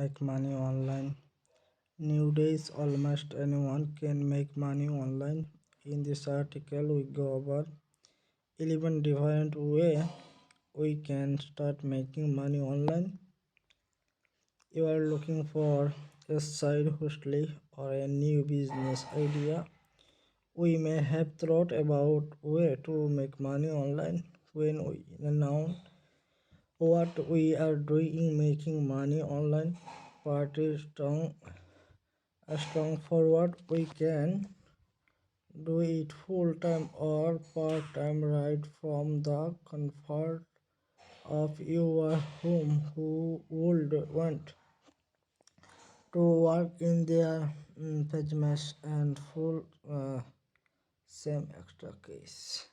make money online. Nowadays, almost anyone can make money online. In this article, we go over 11 different way we can start making money online. You are looking for a side hustle or a new business idea. We may have thought about where to make money online when we know what we are doing. Making money online part is strong forward. We can do it full time or part time right from the comfort of your home. Who would want to work in their pajamas and full same extra case?